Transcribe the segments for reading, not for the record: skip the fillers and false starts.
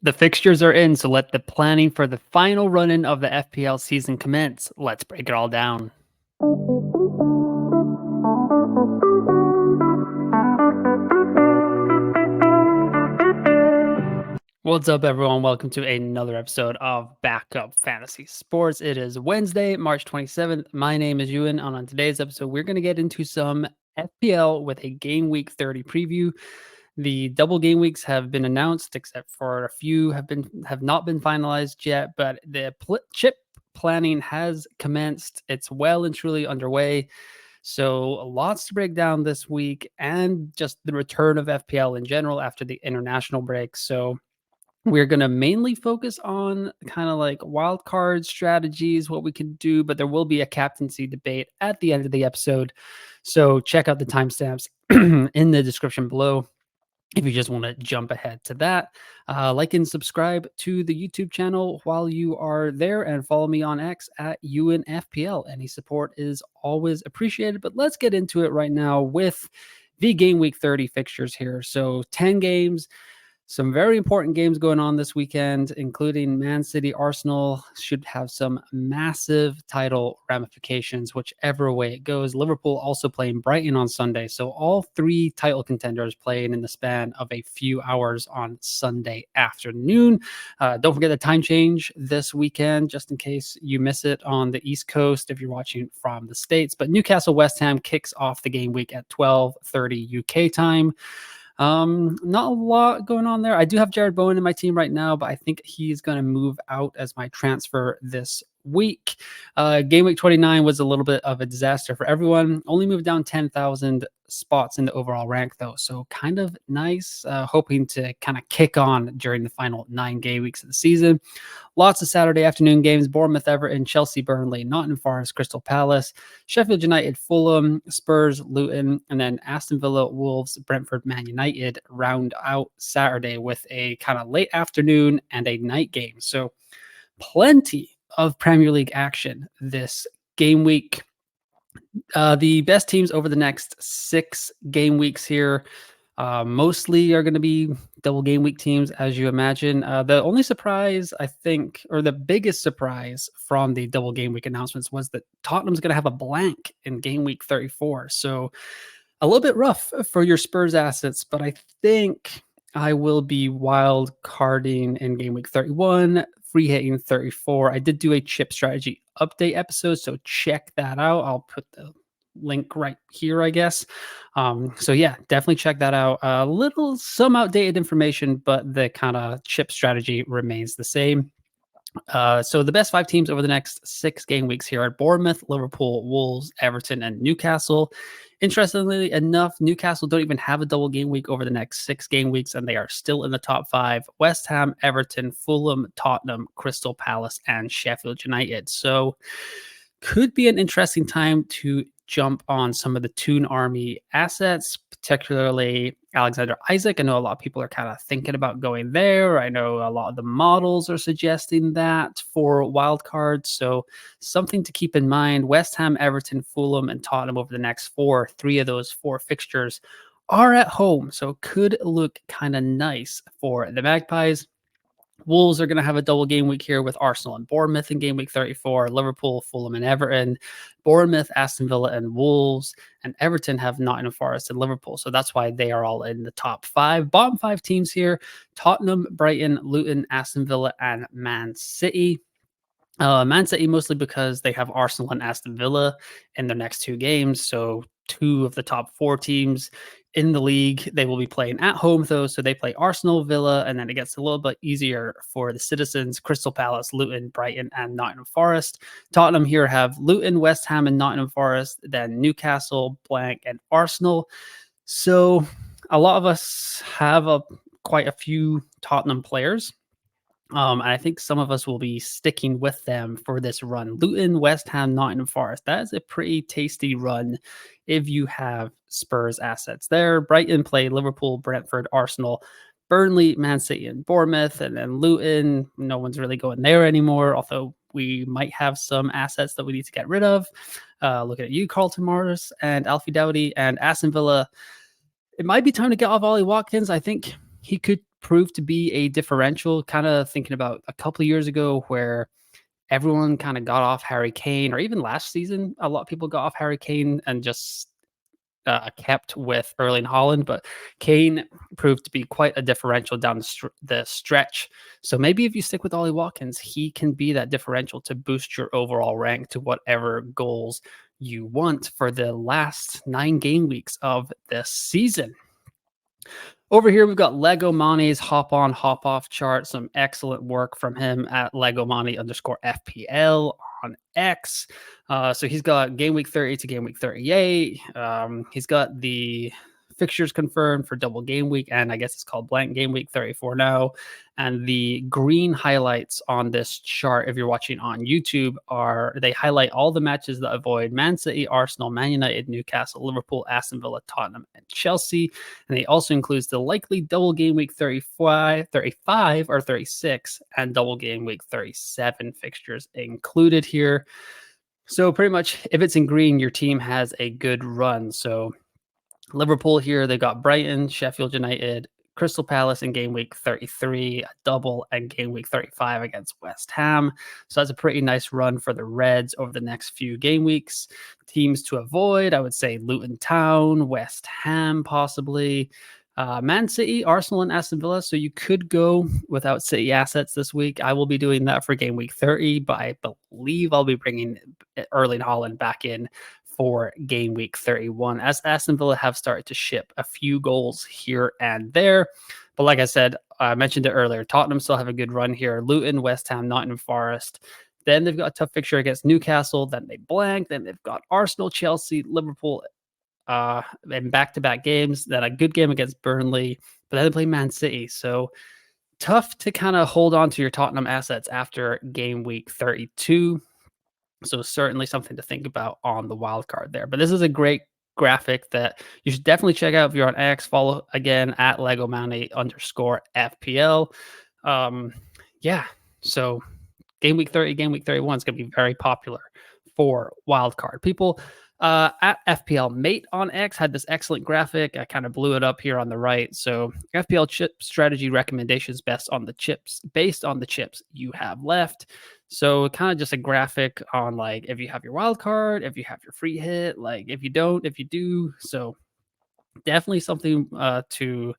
The fixtures are in, so let the planning for the final run-in of the FPL season commence. Let's break it all down. What's up, everyone? Welcome to another episode of Backup Fantasy Sports. It is Wednesday, March 27th. My name is Ewan, and on today's episode, we're going to get into some FPL with a Game Week 30 preview. The double game weeks have been announced, except for a few have not been finalized yet, but the chip planning has commenced. It's well and truly underway. So lots to break down this week, and just the return of FPL in general after the international break. So we're going to mainly focus on kind of like wild card strategies, what we can do, but there will be a captaincy debate at the end of the episode. So check out the timestamps in the description below if you just want to jump ahead to that. Like and subscribe to the YouTube channel while you are there, and follow me on X at UNFPL. Any support is always appreciated, but let's get into it right now with the Game Week 30 fixtures here. So 10 games. Some very important games going on this weekend, including Man City. Arsenal should have some massive title ramifications, whichever way it goes. Liverpool also playing Brighton on Sunday. So all three title contenders playing in the span of a few hours on Sunday afternoon. Don't forget the time change this weekend, just in case you miss it on the East Coast if you're watching from the States. But Newcastle West Ham kicks off the game week at 12:30 UK time. Not a lot going on there. I do have Jared Bowen in my team right now, but I think he's going to move out as my transfer this week. Game week 29 was a little bit of a disaster for everyone. Only moved down 10,000 spots in the overall rank, though. So kind of nice, hoping to kind of kick on during the final 9 game weeks of the season. Lots of Saturday afternoon games: Bournemouth, Everton, Chelsea, Burnley, Nottingham Forest, Crystal Palace, Sheffield United, Fulham, Spurs, Luton, and then Aston Villa, Wolves, Brentford, Man United round out Saturday with a kind of late afternoon and a night game. So plenty of Premier League action this game week. The best teams over the next 6 game weeks here mostly are going to be double game week teams, as you imagine. The only surprise, I think, or the biggest surprise from the double game week announcements was that Tottenham's going to have a blank in game week 34. So a little bit rough for your Spurs assets, but I think I will be wild carding in game week 31, free hitting 34. I did do a chip strategy update episode, so check that out. I'll put the link right here, I guess. So yeah, definitely check that out. Some outdated information, but the kind of chip strategy remains the same. So the best 5 teams over the next 6 game weeks here are Bournemouth, Liverpool, Wolves, Everton, and Newcastle. Interestingly enough, Newcastle don't even have a double game week over the next 6 game weeks, and they are still in the top 5. West Ham, Everton, Fulham, Tottenham, Crystal Palace, and Sheffield United. So could be an interesting time to jump on some of the Toon Army assets, particularly Alexander Isak. I know a lot of people are kind of thinking about going there. I know a lot of the models are suggesting that for wildcards. So something to keep in mind: West Ham, Everton, Fulham, and Tottenham over the next 4. 3 of those 4 fixtures are at home, so could look kind of nice for the Magpies. Wolves are going to have a double game week here with Arsenal and Bournemouth in game week 34, Liverpool, Fulham, and Everton. Bournemouth, Aston Villa, and Wolves, and Everton have Nottingham Forest and Liverpool. So that's why they are all in the top 5. Bottom 5 teams here: Tottenham, Brighton, Luton, Aston Villa, and Man City. Man City mostly because they have Arsenal and Aston Villa in their next 2 games. So 2 of the top 4 teams in the league, they will be playing at home, though. So they play Arsenal, Villa, and then it gets a little bit easier for the citizens: Crystal Palace, Luton, Brighton, and Nottingham Forest. Tottenham here have Luton, West Ham, and Nottingham Forest, then Newcastle, blank, and Arsenal. So a lot of us have quite a few Tottenham players. And I think some of us will be sticking with them for this run. Luton, West Ham, Nottingham Forest. That is a pretty tasty run if you have Spurs assets there. Brighton play Liverpool, Brentford, Arsenal, Burnley, Man City, and Bournemouth. And then Luton, no one's really going there anymore, although we might have some assets that we need to get rid of. Looking at you, Carlton Morris and Alfie Doughty. And Aston Villa, it might be time to get off Ollie Watkins. I think he could prove to be a differential. Kind of thinking about a couple of years ago where everyone kind of got off Harry Kane, or even last season, a lot of people got off Harry Kane and just kept with Erling Haaland, but Kane proved to be quite a differential down the stretch. So maybe if you stick with Ollie Watkins, he can be that differential to boost your overall rank to whatever goals you want for the last 9 game weeks of this season. Over here, we've got Legomane's hop on, hop off chart. Some excellent work from him at Legomane_FPL on X. So he's got game week 30 to game week 38. He's got the fixtures confirmed for double game week, and I guess it's called blank game week 34 now. And the green highlights on this chart, if you're watching on YouTube, they highlight all the matches that avoid Man City, Arsenal, Man United, Newcastle, Liverpool, Aston Villa, Tottenham, and Chelsea. And it also includes the likely double game week 35, or 36, and double game week 37 fixtures included here. So pretty much, if it's in green, your team has a good run. So Liverpool here, they got Brighton, Sheffield United, Crystal Palace in game week 33, a double, and game week 35 against West Ham. So that's a pretty nice run for the Reds over the next few game weeks. Teams to avoid, I would say Luton Town, West Ham possibly, Man City, Arsenal, and Aston Villa. So you could go without City assets this week. I will be doing that for game week 30, but I believe I'll be bringing Erling Haaland back in for game week 31, as Aston Villa have started to ship a few goals here and there. But like I said, I mentioned it earlier, Tottenham still have a good run here. Luton, West Ham, Nottingham Forest. Then they've got a tough fixture against Newcastle. Then they blank. Then they've got Arsenal, Chelsea, Liverpool, in back-to-back games. Then a good game against Burnley. But then they play Man City. So tough to kind of hold on to your Tottenham assets after game week 32. So certainly something to think about on the wild card there. But this is a great graphic that you should definitely check out if you're on X. Follow again at Legomane_FPL. Yeah. So game week 30, game week 31 is going to be very popular for wild card people. At FPL Mate on X had this excellent graphic. I kind of blew it up here on the right. So FPL chip strategy recommendations based on the chips you have left. So kind of just a graphic on like if you have your wild card, if you have your free hit, like if you don't, if you do. So definitely something to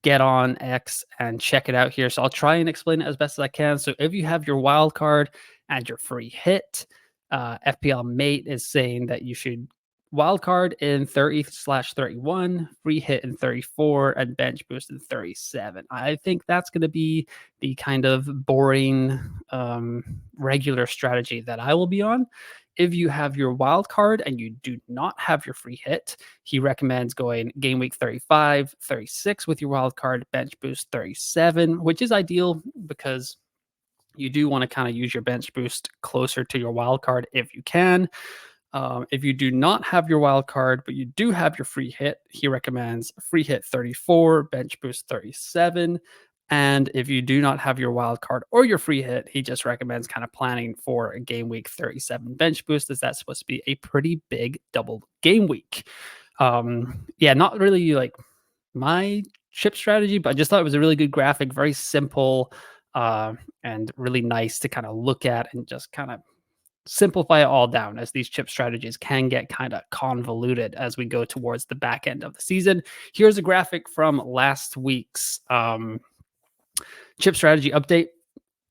get on X and check it out here. So I'll try and explain it as best as I can. So if you have your wild card and your free hit, FPL Mate is saying that you should wildcard in 30/31, free hit in 34, and bench boost in 37. I think that's going to be the kind of boring regular strategy that I will be on. If you have your wild card and you do not have your free hit, he recommends going game week 35, 36 with your wild card, bench boost 37, which is ideal because you do want to kind of use your bench boost closer to your wild card if you can. If you do not have your wild card, but you do have your free hit, he recommends free hit 34, bench boost 37. And if you do not have your wild card or your free hit, he just recommends kind of planning for a game week 37 bench boost, as that's supposed to be a pretty big double game week. Yeah, not really like my chip strategy, but I just thought it was a really good graphic, very simple, and really nice to kind of look at and just kind of simplify it all down, as these chip strategies can get kind of convoluted as we go towards the back end of the season. Here's a graphic from last week's chip strategy update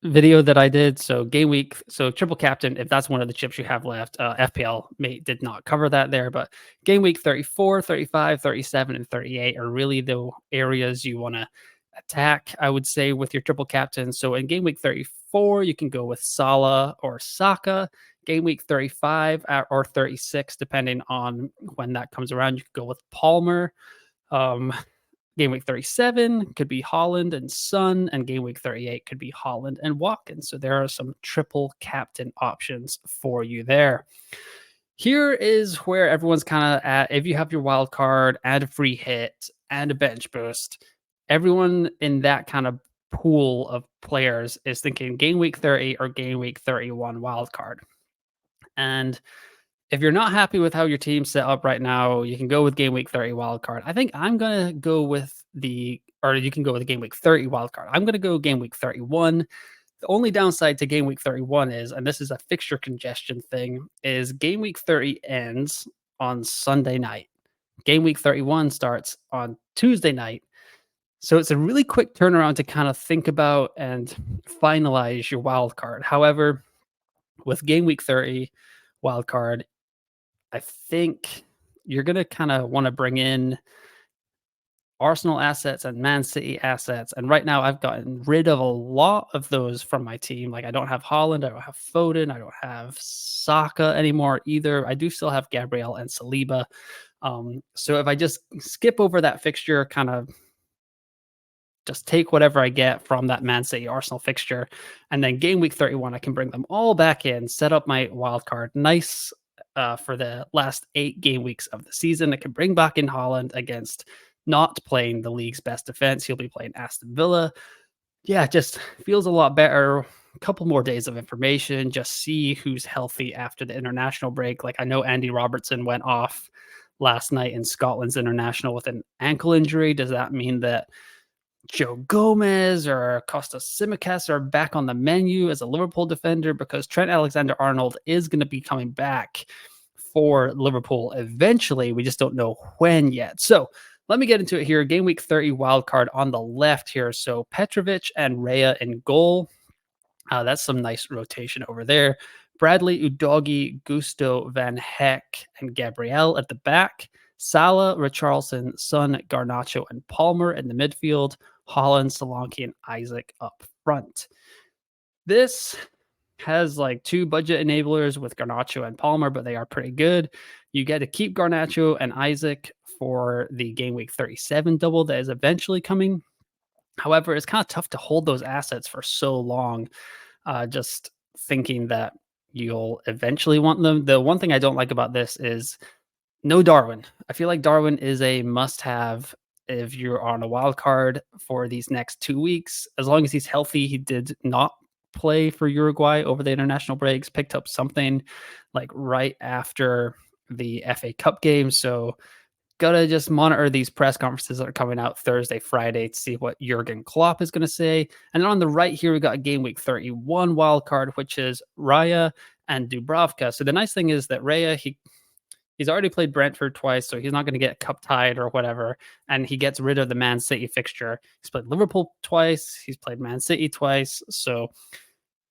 video that I did. So game week, so triple captain, if that's one of the chips you have left, FPL Mate did not cover that there, but game week 34, 35, 37, and 38 are really the areas you want to attack, I would say, with your triple captain. So in game week 34, you can go with Salah or Saka. Game week 35 or 36, depending on when that comes around, you could go with Palmer. Game week 37 could be Haaland and Son, and game week 38 could be Haaland and Watkins. So there are some triple captain options for you there. Here is where everyone's kind of at. If you have your wild card and a free hit and a bench boost, everyone in that kind of pool of players is thinking game week 30 or game week 31 wild card. And if you're not happy with how your team's set up right now, you can go with game week 30 wild card. I think I'm going to go with or you can go with the game week 30 wild card. I'm going to go game week 31. The only downside to game week 31 is, and this is a fixture congestion thing, is game week 30 ends on Sunday night. Game week 31 starts on Tuesday night. So it's a really quick turnaround to kind of think about and finalize your wild card. However, with game week 30 wild card, I think you're going to kind of want to bring in Arsenal assets and Man City assets. And right now, I've gotten rid of a lot of those from my team. Like, I don't have Holland, I don't have Foden, I don't have Saka anymore either. I do still have Gabriel and Saliba. So if I just skip over that fixture, kind of just take whatever I get from that Man City Arsenal fixture, and then game week 31, I can bring them all back in, set up my wild card nice for the last 8 game weeks of the season. I can bring back in Holland against not playing the league's best defense. He'll be playing Aston Villa. Yeah, it just feels a lot better. A couple more days of information, just see who's healthy after the international break. Like, I know Andy Robertson went off last night in Scotland's international with an ankle injury. Does that mean that Joe Gomez or Costas Tsimikas are back on the menu as a Liverpool defender? Because Trent Alexander-Arnold is going to be coming back for Liverpool eventually. We just don't know when yet. So let me get into it here. Game week 30 wildcard on the left here. So Petrovic and Raya in goal. That's some nice rotation over there. Bradley, Udogie, Gusto, Van Heck, and Gabriel at the back. Salah, Richarlison, Son, Garnacho, and Palmer in the midfield. Holland, Solanke, and Isaac up front. This has like 2 budget enablers with Garnacho and Palmer, but they are pretty good. You get to keep Garnacho and Isaac for the game week 37 double that is eventually coming. However, it's kind of tough to hold those assets for so long, just thinking that you'll eventually want them. The one thing I don't like about this is no Darwin. I feel like Darwin is a must-have if you're on a wild card for these next 2 weeks. As long as he's healthy, he did not play for Uruguay over the international breaks, picked up something like right after the FA Cup game. So gotta just monitor these press conferences that are coming out Thursday, Friday to see what Jurgen Klopp is going to say. And then on the right here, we got a game week 31 wild card, which is Raya and Dubravka. So the nice thing is that Raya, he's already played Brentford twice, so he's not going to get cup tied or whatever. And he gets rid of the Man City fixture. He's played Liverpool twice. He's played Man City twice. So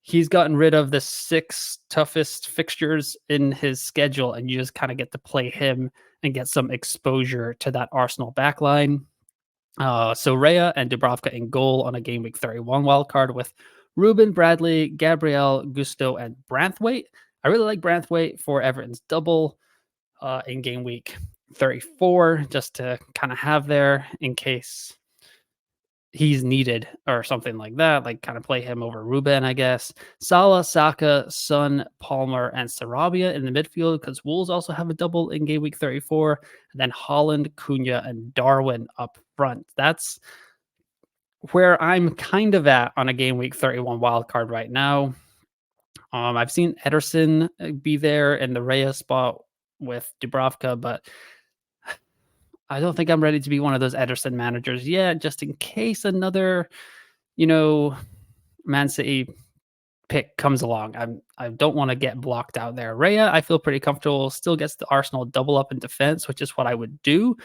he's gotten rid of the 6 toughest fixtures in his schedule, and you just kind of get to play him and get some exposure to that Arsenal backline. So Raya and Dubravka in goal on a game week 31 wildcard with Ruben, Bradley, Gabriel, Gusto, and Branthwaite. I really like Branthwaite for Everton's double in game week 34, just to kind of have there in case he's needed or something like that, like kind of play him over Ruben, I guess. Salah, Saka, Son, Palmer, and Sarabia in the midfield, because Wolves also have a double in game week 34. And then Holland, Cunha, and Darwin up front. That's where I'm kind of at on a game week 31 wildcard right now. I've seen Ederson be there in the Raya spot with Dubravka, but I don't think I'm ready to be one of those Ederson managers yet, just in case another, Man City pick comes along. I don't want to get blocked out there. Raya, I feel pretty comfortable, still gets the Arsenal double up in defense, which is what I would do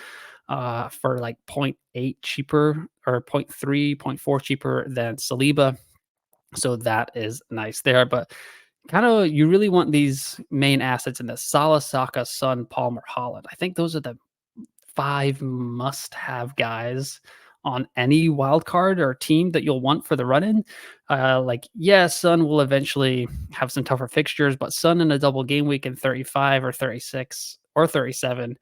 for like 0.8 cheaper or 0.3, 0.4 cheaper than Saliba. So that is nice there. But kind of, you really want these main assets in the Salah, Saka, Son, Palmer, Holland. I think those are the 5 must-have guys on any wild card or team that you'll want for the run-in. Son will eventually have some tougher fixtures, but Son in a double game week in 35 or 36 or 37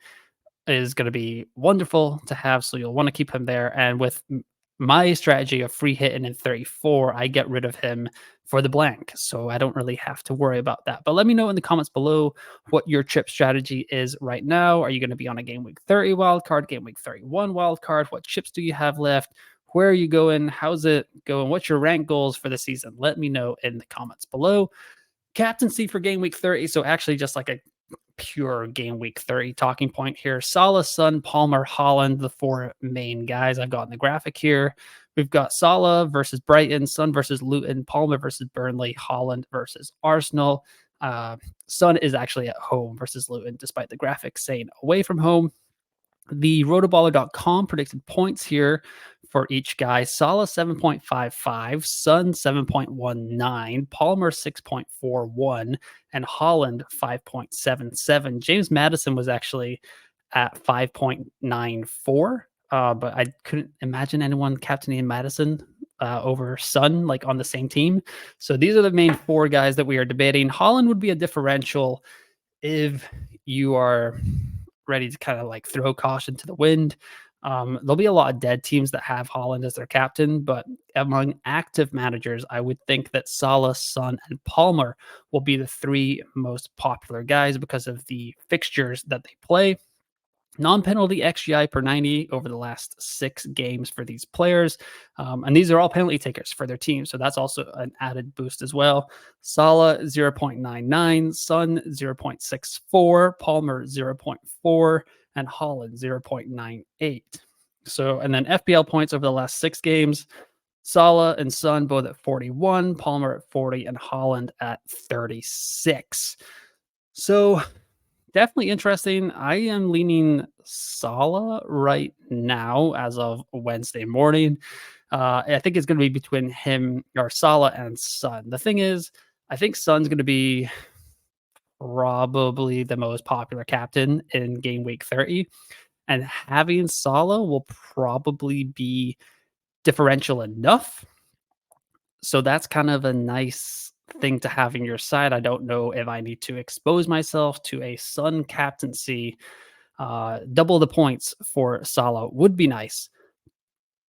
is going to be wonderful to have, so you'll want to keep him there. And with my strategy of free hitting in 34, I get rid of him for the blank, so I don't really have to worry about that. But let me know in the comments below what your chip strategy is right now. Are you going to be on a game week 30 wildcard, game week 31 wildcard? What chips do you have left? Where are you going? How's it going? What's your rank goals for the season? Let me know in the comments below. Captaincy for game week 30. So actually just like a pure game week 30 talking point here. Salah, Son, Palmer, Holland, the four main guys I've got in the graphic here. We've got Salah versus Brighton, Son versus Luton, Palmer versus Burnley, Holland versus Arsenal. Son is actually at home versus Luton, despite the graphics saying away from home. The rotoballer.com predicted points here for each guy. Salah 7.55, Son 7.19, Palmer 6.41, and Holland 5.77. James Madison was actually at 5.94, but I couldn't imagine anyone captaining Madison over Son like on the same team. So these are the main four guys that we are debating. Holland would be a differential if you are ready to kind of like throw caution to the wind. There'll be a lot of dead teams that have Holland as their captain, but among active managers, I would think that Salah, Son, and Palmer will be the three most popular guys because of the fixtures that they play. Non-penalty XGI per 90 over the last 6 games for these players. And these are all penalty takers for their team. So that's also an added boost as well. Salah 0.99, Son 0.64, Palmer 0.4, and Holland 0.98. So, and then FPL points over the last 6 games. Salah and Son both at 41, Palmer at 40, and Holland at 36. So definitely interesting. I am leaning Salah right now as of Wednesday morning. I think it's going to be between him or Salah and Son. The thing is, I think Son's going to be probably the most popular captain in game week 30. And having Salah will probably be differential enough. So that's kind of a nice thing to have in your side. I don't know if I need to expose myself to a Son captaincy. Double the points for Salah would be nice,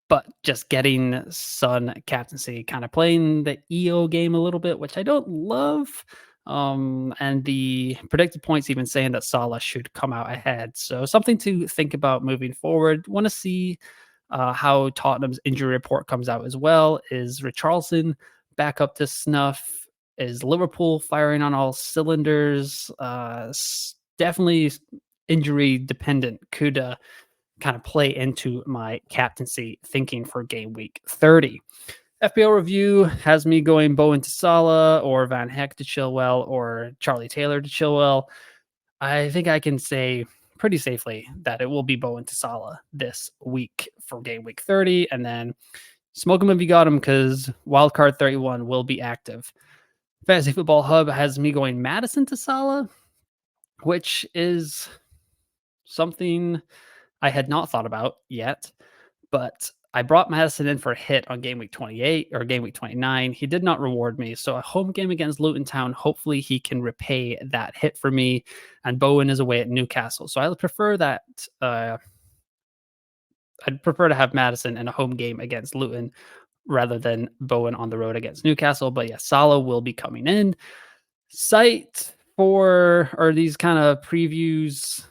but just getting Son captaincy, kind of playing the EO game a little bit, which I don't love. And the predicted points even saying that Salah should come out ahead. So something to think about moving forward. Want to see how Tottenham's injury report comes out as well. Is Richarlison back up to snuff? Is Liverpool firing on all cylinders? Definitely injury dependent. Could kind of play into my captaincy thinking for game week 30. FPL review has me going Bowen to Salah or Van Heck to Chilwell or Charlie Taylor to Chilwell. I think I can say pretty safely that it will be Bowen to Salah this week for game week 30. And then smoke him if you got him because Wildcard 31 will be active. Fantasy Football Hub has me going Madison to Salah, which is something I had not thought about yet, but I brought Madison in for a hit on game week 28 or game week 29. He did not reward me. So a home game against Luton Town, hopefully he can repay that hit for me. And Bowen is away at Newcastle. So I would prefer that. I'd prefer to have Madison in a home game against Luton rather than Bowen on the road against Newcastle. But yeah, Salah will be coming in. Site for or these kind of previews,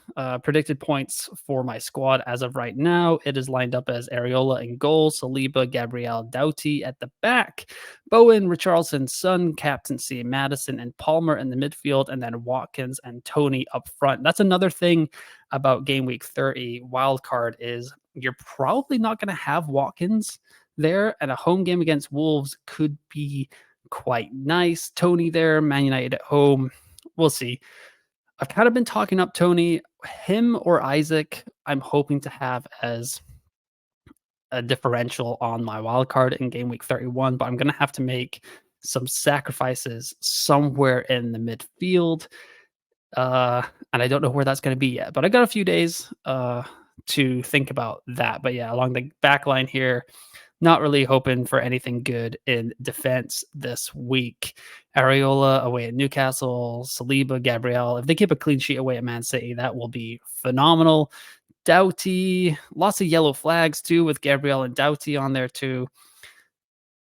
predicted points for my squad as of right now. It is lined up as Areola in goal, Saliba, Gabriel, Doughty at the back, Bowen, Richarlison, Son, captaincy, Madison, and Palmer in the midfield, and then Watkins and Tony up front. That's another thing about game week 30 wildcard is you're probably not going to have Watkins there, and a home game against Wolves could be quite nice. Tony there, Man United at home. We'll see. I've kind of been talking up Tony. Him or Isaac, I'm hoping to have as a differential on my wild card in game week 31, but I'm going to have to make some sacrifices somewhere in the midfield. And I don't know where that's going to be yet, but I got a few days to think about that. But yeah, along the back line here, not really hoping for anything good in defense this week. Areola away at Newcastle, Saliba, Gabriel. If they keep a clean sheet away at Man City, that will be phenomenal. Doughty, lots of yellow flags too with Gabriel and Doughty on there too.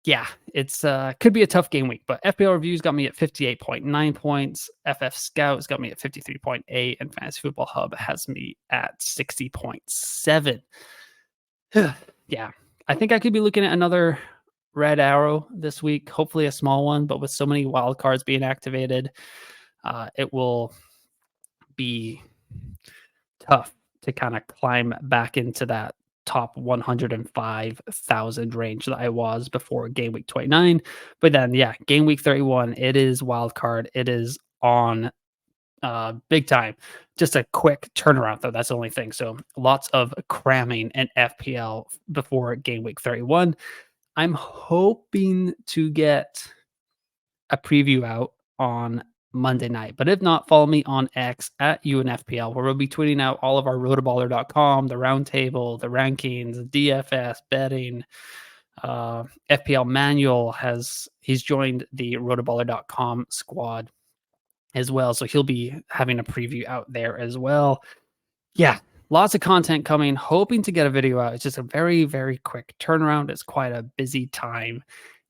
Yeah, it's could be a tough game week, but FPL Reviews got me at 58.9 points. FF Scouts got me at 53.8, and Fantasy Football Hub has me at 60.7. Yeah, I think I could be looking at another red arrow this week, hopefully a small one, but with so many wild cards being activated, it will be tough to kind of climb back into that top 105,000 range that I was before game week 29. But then, yeah, game week 31, it is wild card. It is on big time. Just a quick turnaround, though. That's the only thing. So lots of cramming in FPL before game week 31. I'm hoping to get a preview out on Monday night. But if not, follow me on X at UNFPL, where we'll be tweeting out all of our rotoballer.com, the roundtable, the rankings, DFS, betting. FPL Manual he's joined the rotoballer.com squad as well. So he'll be having a preview out there as well. Yeah, lots of content coming. Hoping to get a video out. It's just a very, very quick turnaround. It's quite a busy time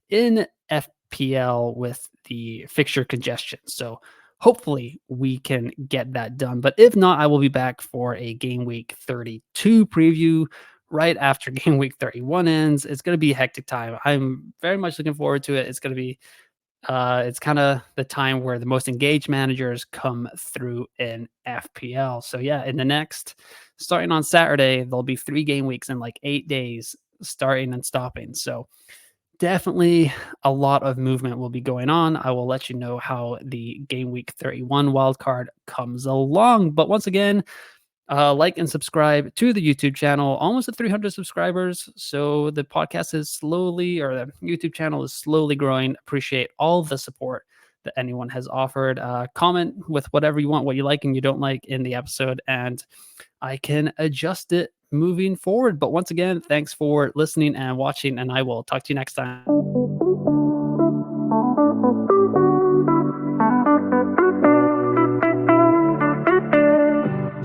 in FPL with the fixture congestion. So hopefully we can get that done. But if not, I will be back for a game week 32 preview right after game week 31 ends. It's going to be a hectic time. I'm very much looking forward to it. It's going to be it's kind of the time where the most engaged managers come through in FPL. So yeah, starting on Saturday, there'll be 3 game weeks in like 8 days, starting and stopping. So definitely a lot of movement will be going on. I will let you know how the game week 31 wildcard comes along. But once again, like and subscribe to the YouTube channel. Almost at 300 subscribers. So the podcast is slowly, or the YouTube channel is slowly growing. Appreciate all the support that anyone has offered. Comment with whatever you want, what you like and you don't like in the episode, and I can adjust it moving forward. But once again, thanks for listening and watching, and I will talk to you next time.